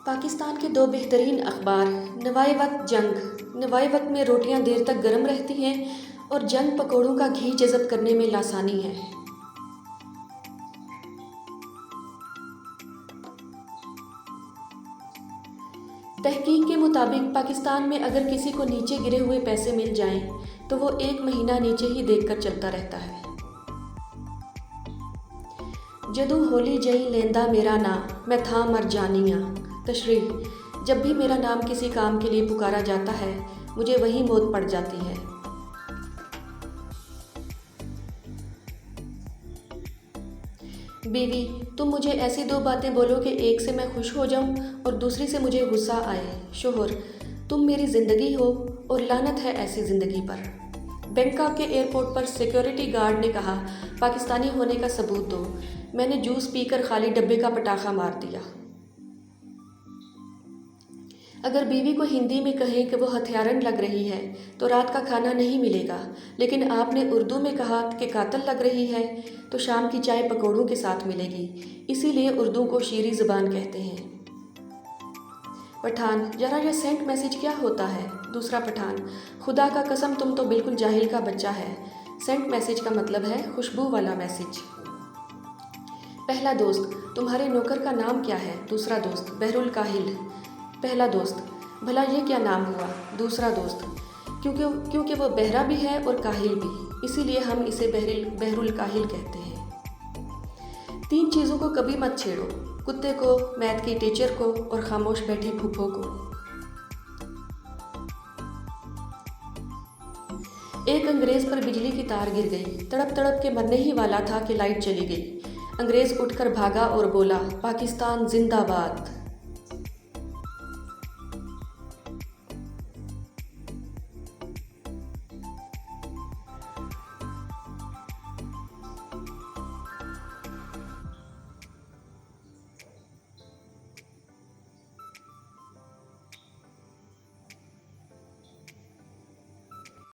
پاکستان کے دو بہترین اخبار نوائے وقت جنگ۔ نوائے وقت میں روٹیاں دیر تک گرم رہتی ہیں اور جنگ پکوڑوں کا گھی جذب کرنے میں لاسانی ہے۔ تحقیق کے مطابق پاکستان میں اگر کسی کو نیچے گرے ہوئے پیسے مل جائیں تو وہ 1 مہینہ نیچے ہی دیکھ کر چلتا رہتا ہے۔ جدوں ہولی جئی لیندہ میرا نام میں تھا مر جانیاں۔ تشریح: جب بھی میرا نام کسی کام کے لیے پکارا جاتا ہے مجھے وہیں موت پڑ جاتی ہے۔ بیوی: تم مجھے ایسی 2 باتیں بولو کہ ایک سے میں خوش ہو جاؤں اور دوسری سے مجھے غصہ آئے۔ شوہر: تم میری زندگی ہو اور لعنت ہے ایسی زندگی پر۔ بینکاک کے ایئرپورٹ پر سیکیورٹی گارڈ نے کہا، پاکستانی ہونے کا ثبوت دو۔ میں نے جوس پی کر خالی ڈبے کا پٹاخہ مار دیا۔ اگر بیوی کو ہندی میں کہیں کہ وہ ہتھیارن لگ رہی ہے تو رات کا کھانا نہیں ملے گا، لیکن آپ نے اردو میں کہا کہ قاتل لگ رہی ہے تو شام کی چائے پکوڑوں کے ساتھ ملے گی، اسی لیے اردو کو شیریں زبان کہتے ہیں۔ پٹھان: ذرا یہ سینٹ میسیج کیا ہوتا ہے؟ دوسرا پٹھان: خدا کا قسم تم تو بالکل جاہل کا بچہ ہے۔ سینٹ میسیج کا مطلب ہے خوشبو والا میسیج۔ پہلا دوست: تمہارے نوکر کا نام کیا ہے؟ دوسرا دوست: بحرالکاہل۔ پہلا دوست: بھلا یہ کیا نام ہوا؟ دوسرا دوست: کیونکہ وہ بہرا بھی ہے اور کاہل بھی، اسی لیے ہم اسے بحرالکاہل کہتے ہیں۔ 3 چیزوں کو کبھی مت چھیڑو: کتے کو، میتھ کی ٹیچر کو اور خاموش بیٹھی پھوپھو کو۔ ایک انگریز پر بجلی کی تار گر گئی، تڑپ تڑپ کے مرنے ہی والا تھا کہ لائٹ چلی گئی۔ انگریز اٹھ کر بھاگا اور بولا، پاکستان زندہ باد۔